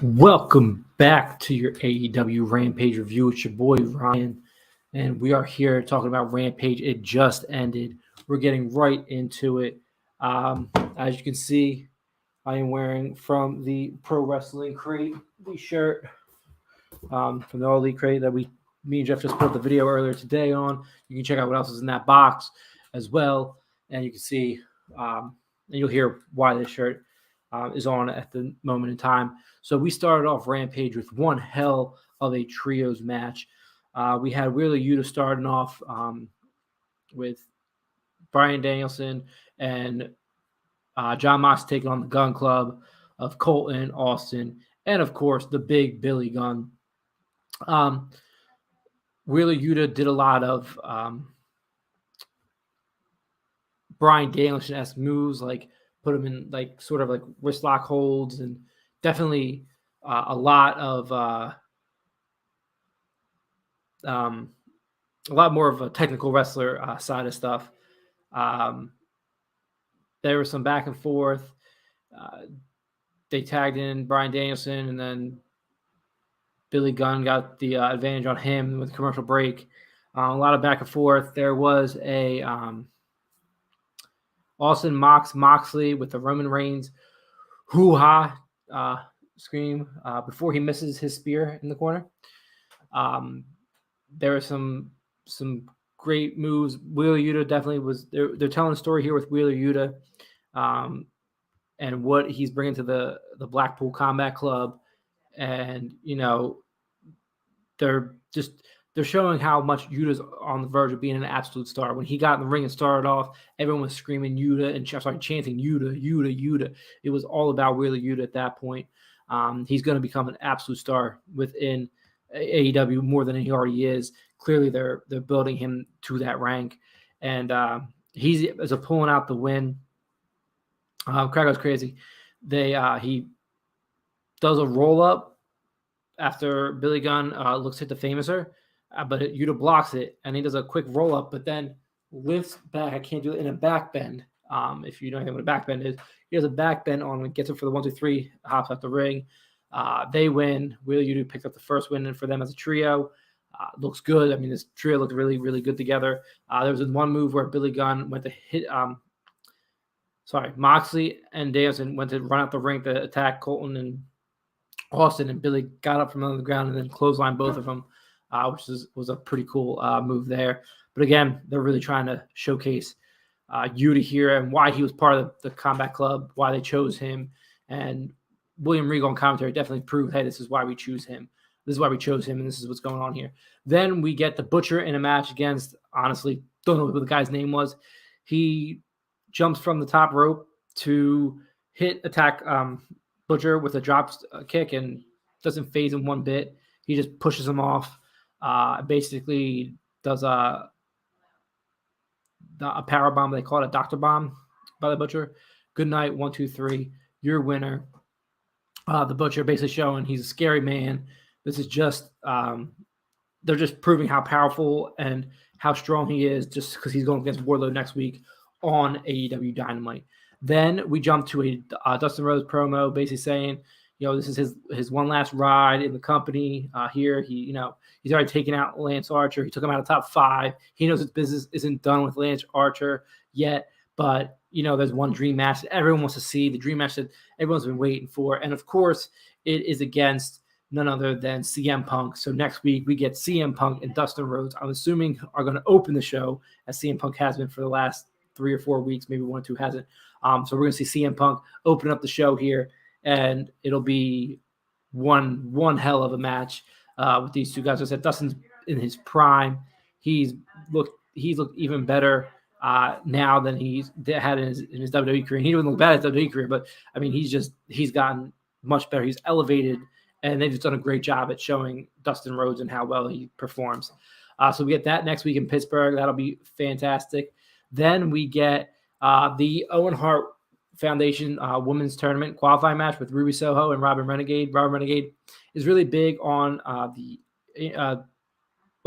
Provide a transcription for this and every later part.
Welcome back to your AEW Rampage review. It's your boy Ryan, and we are here talking about Rampage. It just ended. We're getting right into it. As you can see, I am wearing from the Pro Wrestling Crate the shirt from the All Elite Crate that me and Jeff just put the video earlier today on. You can check out what else is in that box as well, and you can see and you'll hear why this shirt is on at the moment in time. So we started off Rampage with one hell of a trios match. We had Wheeler Yuta starting off with Bryan Danielson and John Mox taking on the Gun Club of Colton, Austin, and of course the big Billy Gunn. Wheeler Yuta did a lot of Bryan Danielson-esque moves, like put him in like sort of like wrist lock holds, and definitely a lot more of a technical wrestler side of stuff. There was some back and forth. They tagged in Bryan Danielson, and then Billy Gunn got the advantage on him with commercial break. A lot of back and forth. There was a Austin Moxley with the Roman Reigns hoo-ha scream before he misses his spear in the corner. There were some great moves. Wheeler Yuta definitely was. They're telling a story here with Wheeler Yuta and what he's bringing to the Blackpool Combat Club, and they're showing how much Yuta's on the verge of being an absolute star. When he got in the ring and started off, everyone was screaming Yuta and chanting Yuta, Yuta, Yuta. It was all about Wheeler Yuta at that point. He's going to become an absolute star within AEW more than he already is. Clearly, they're building him to that rank, and he's pulling out the win. Crowd goes crazy. He does a roll up after Billy Gunn looks at the Famouser. But Yuta blocks it, and he does a quick roll up, but then lifts back. I can't do it in a back bend. If you know what a back bend is, he has a back bend on and gets it for the 1-2-3, hops out the ring. They win. Wheeler Yuta picked up the first win for them as a trio. Looks good. I mean, this trio looked really, really good together. There was one move where Billy Gunn went to hit. Moxley and Danielson went to run out the ring to attack Colton and Austin, and Billy got up from under the ground and then clotheslined both of them. Which was a pretty cool move there. But again, they're really trying to showcase Yuta here and why he was part of the Combat Club, why they chose him. And William Regal on commentary definitely proved, hey, this is why we choose him. This is why we chose him, and this is what's going on here. Then we get the Butcher in a match against, honestly, don't know what the guy's name was. He jumps from the top rope to attack Butcher with a drop kick and doesn't phase him one bit. He just pushes him off. Basically does a power bomb. They call it a doctor bomb by the Butcher. Good night, 1, 2, 3. Your winner. The Butcher basically showing he's a scary man. This is just they're just proving how powerful and how strong he is just because he's going against Wardlow next week on AEW Dynamite. Then we jump to a Dustin Rhodes promo, basically saying, this is his one last ride in the company here. He's already taken out Lance Archer. He took him out of top 5. He knows his business isn't done with Lance Archer yet, but there's one dream match that everyone wants to see, the dream match that everyone's been waiting for. And of course, it is against none other than CM Punk. So next week we get CM Punk and Dustin Rhodes. I'm assuming are going to open the show, as CM Punk has been for the last 3 or 4 weeks, maybe 1 or 2 hasn't. So we're going to see CM Punk open up the show here. And it'll be one hell of a match with these two guys. I said Dustin's in his prime. He's looked even better now than he's had in his WWE career. He didn't look bad at his WWE career, but I mean he's gotten much better. He's elevated, and they've just done a great job at showing Dustin Rhodes and how well he performs. So we get that next week in Pittsburgh. That'll be fantastic. Then we get the Owen Hart Foundation women's tournament qualifying match with Ruby Soho and Robin Renegade. Robin Renegade is really big on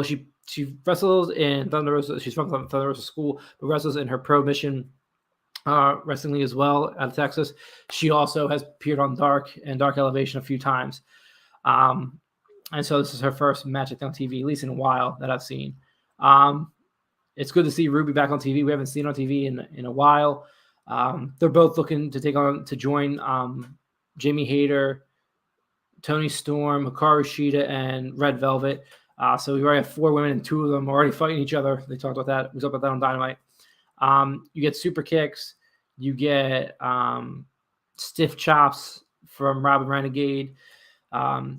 she wrestles in Thunder Rosa. She's from Thunder Rosa School, but wrestles in her pro mission Wrestling League as well out of Texas. She also has appeared on Dark and Dark Elevation a few times. And so this is her first match I think on TV, at least in a while that I've seen. It's good to see Ruby back on TV. We haven't seen her on TV in a while. They're both looking to join Jamie Hayter, Tony Storm, Hikaru Shida, and Red Velvet. So we already have 4 women, and 2 of them are already fighting each other. They talked about that. We talked about that on Dynamite. You get super kicks. You get stiff chops from Robin Renegade.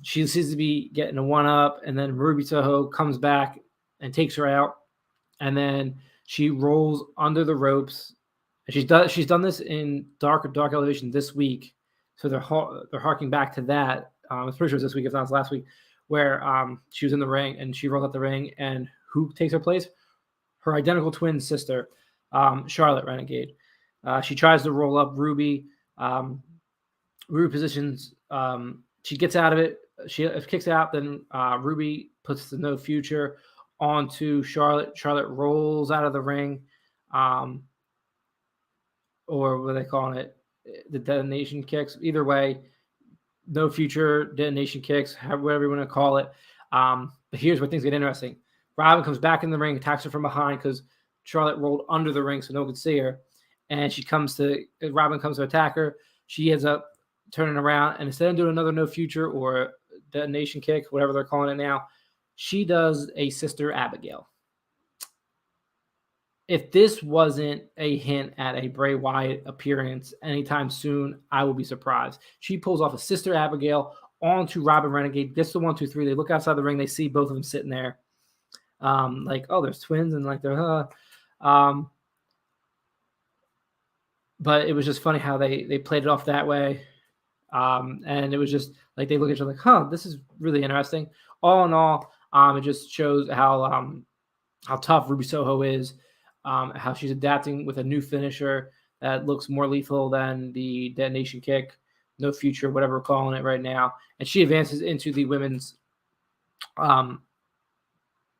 She seems to be getting a 1-up, and then Ruby Soho comes back and takes her out, and then she rolls under the ropes. And she's done this in Dark Elevation this week, so they're harking back to that. I'm pretty sure it was this week, if not it was last week, where she was in the ring and she rolled out the ring, and who takes her place? Her identical twin sister, Charlotte Renegade. She tries to roll up Ruby. Ruby positions. She gets out of it. She kicks out. Then Ruby puts the no future onto Charlotte. Charlotte rolls out of the ring, or what are they calling it? The detonation kicks. Either way, no future, detonation kicks, whatever you want to call it. But here's where things get interesting. Robin comes back in the ring, attacks her from behind because Charlotte rolled under the ring so no one could see her. And Robin comes to attack her. She ends up turning around, and instead of doing another no future or detonation kick, whatever they're calling it now, she does a Sister Abigail. If this wasn't a hint at a Bray Wyatt appearance anytime soon, I will be surprised. She pulls off a Sister Abigail onto Robin Renegade, gets the 1, 2, 3. They look outside the ring. They see both of them sitting there. Like, oh, there's twins, and like they're but it was just funny how they played it off that way. And it was just like they look at each other like, this is really interesting. All in all, it just shows how tough Ruby Soho is, how she's adapting with a new finisher that looks more lethal than the detonation kick, no future, whatever we're calling it right now. And she advances into the women's,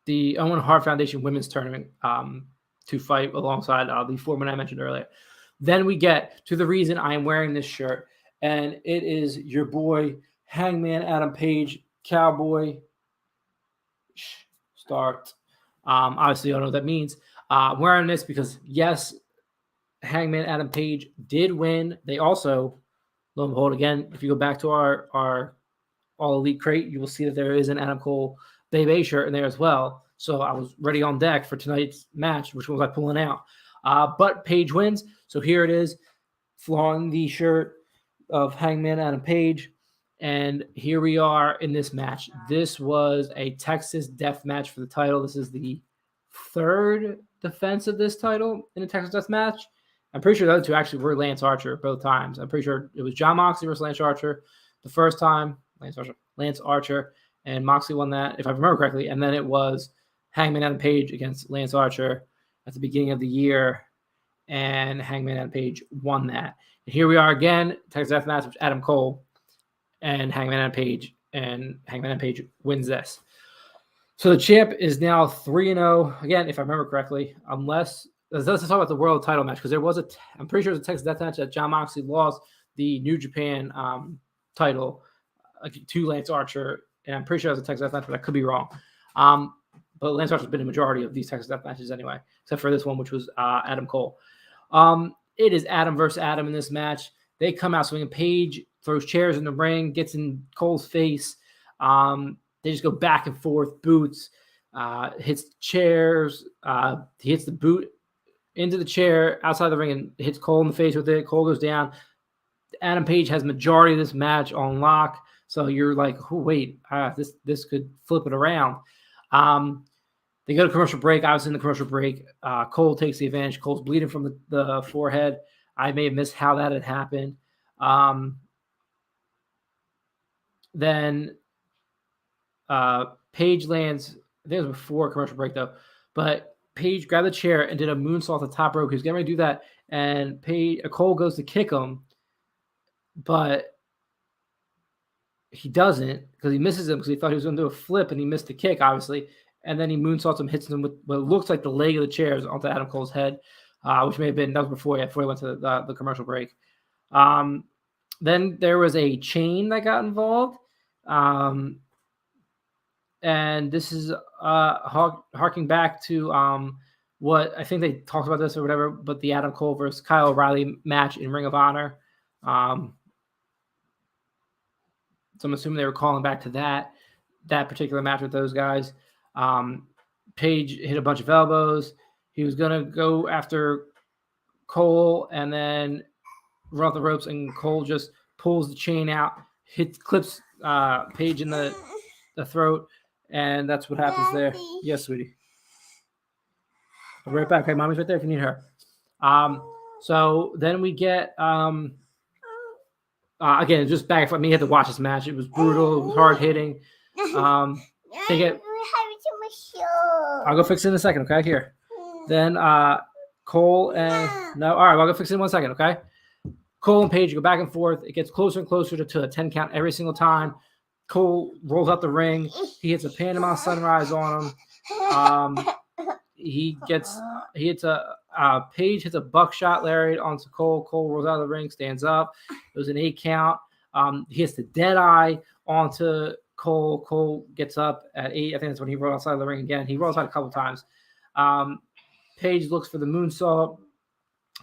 the Owen Hart Foundation women's tournament to fight alongside the 4 men I mentioned earlier. Then we get to the reason I am wearing this shirt, and it is your boy Hangman Adam Page, Cowboy. Start. Obviously, I don't know what that means. I'm wearing this because, yes, Hangman Adam Page did win. They also, lo and behold, again, if you go back to our All Elite crate, you will see that there is an Adam Cole Baby shirt in there as well. So I was ready on deck for tonight's match, which was I pulling out. But Page wins. So here it is, flaunting the shirt of Hangman Adam Page. And here we are in this match. This was a Texas death match for the title. This is the 3rd defense of this title in a Texas death match. I'm pretty sure the other 2 actually were Lance Archer both times. I'm pretty sure it was John Moxley versus Lance Archer the first time. Lance Archer. And Moxley won that, if I remember correctly. And then it was Hangman Adam Page against Lance Archer at the beginning of the year. And Hangman Adam Page won that. And here we are again, Texas Death Match with Adam Cole and Hangman Adam Page. And Hangman Adam Page wins this. So the champ is now 3-0. Again, if I remember correctly, unless let's talk about the world title match, because there was I'm pretty sure it was a Texas Death Match that John Moxley lost the New Japan title to Lance Archer. And I'm pretty sure it was a Texas Death Match, but I could be wrong. But Lance Archer's been a majority of these Texas Death Matches anyway, except for this one, which was Adam Cole. It is Adam versus Adam in this match. They come out swinging. Page throws chairs in the ring, gets in Cole's face. They just go back and forth, boots, hits chairs. He hits the boot into the chair outside the ring and hits Cole in the face with it. Cole goes down. Adam Page has majority of this match on lock. So you're like, oh, wait, this could flip it around. They go to commercial break. I was in the commercial break. Cole takes the advantage. Cole's bleeding from the forehead. I may have missed how that had happened. Then Page lands. I think it was before commercial break, though. But Page grabbed the chair and did a moonsault at the top rope. He was getting ready to do that. And Cole goes to kick him. But he doesn't because he misses him because he thought he was going to do a flip and he missed the kick, obviously. And then he moonsaults him, hits him with what looks like the leg of the chairs onto Adam Cole's head. which may have been, that was before he went to the commercial break. Then there was a chain that got involved. And this is harking back to what I think they talked about this or whatever, but the Adam Cole versus Kyle O'Reilly match in Ring of Honor. So I'm assuming they were calling back to that particular match with those guys. Page hit a bunch of elbows. He was going to go after Cole and then run off the ropes, and Cole just pulls the chain out, clips Page in the throat, and that's what happens there. Yes, sweetie. I'll be right back. Okay, mommy's right there if you need her. So then we get again, just back. I mean, you had to watch this match. It was brutal. It was hard hitting. They get. I'll go fix it in a second. Okay, here. Then Cole and no. All right, well, I'll go fix it in 1 second. Okay. Cole and Page go back and forth. It gets closer and closer to a 10 count every single time. Cole rolls out the ring. He hits a Panama Sunrise on him. Page hits a buckshot lariat onto Cole. Cole rolls out of the ring, stands up. It was an 8 count. He hits the dead eye onto Cole. Cole gets up at 8. I think that's when he rolled outside of the ring again. He rolls out a couple times. Page looks for the moonsault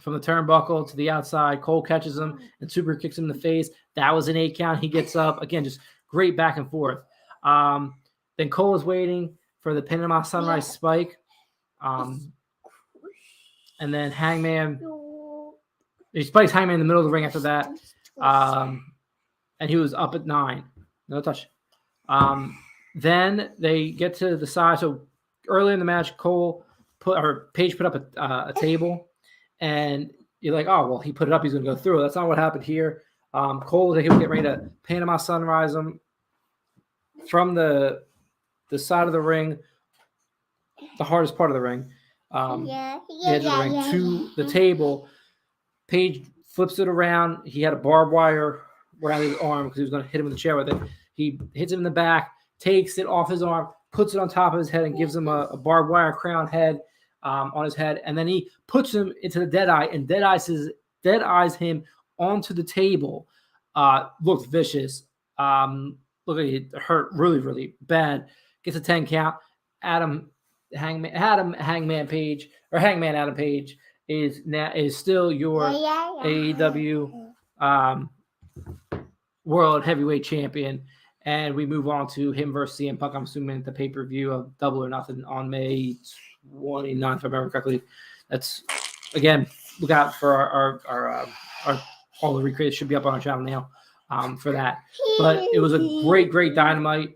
from the turnbuckle to the outside. Cole catches him and super kicks him in the face. That was an 8 count. He gets up. Again, just great back and forth. Then Cole is waiting for the Panama Sunrise spike. And then Hangman, he spikes Hangman in the middle of the ring after that. And he was up at 9. No touch. Then they get to the side. So early in the match, Page put up a table, and you're like, oh, well, he put it up. He's going to go through. That's not what happened here. Cole was getting ready to Panama Sunrise him from the side of the ring, the hardest part of the ring, the edge of the ring, to the table. Page flips it around. He had a barbed wire around his arm because he was going to hit him in the chair with it. He hits him in the back, takes it off his arm, puts it on top of his head, and gives him a barbed wire crown head on his head. And then he puts him into the dead eye and dead eyes him onto the table. Looked vicious. Look, it hurt really, really bad. Gets a 10 count. Hangman Adam Page is still your AEW World Heavyweight Champion. And we move on to him versus CM Punk. I'm assuming the pay-per-view of Double or Nothing on May 29th, if I remember correctly. That's, again, look out for our all the recreations should be up on our channel now for that. But it was a great Dynamite.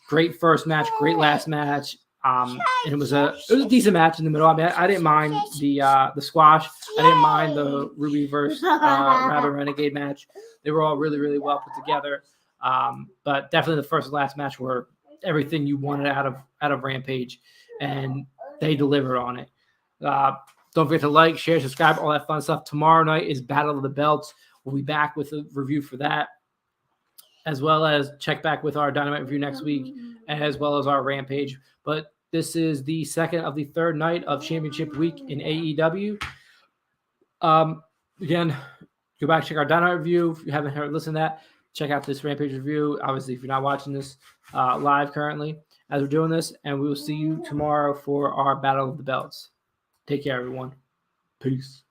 Great first match, great last match. And it was a decent match in the middle. I mean, I didn't mind the squash. I didn't mind the Ruby versus Rabbit Renegade match. They were all really, really well put together. But definitely the first and last match were everything you wanted out of Rampage, and they delivered on it. Don't forget to like, share, subscribe, all that fun stuff. Tomorrow night is Battle of the Belts. We'll be back with a review for that, as well as check back with our Dynamite review next week, as well as our Rampage. But this is the second of the third night of Championship Week in AEW. Again, go back, check our Dynamite review. If you haven't listened to that, check out this Rampage review. Obviously, if you're not watching this live currently as we're doing this, and we will see you tomorrow for our Battle of the Belts. Take care, everyone. Peace.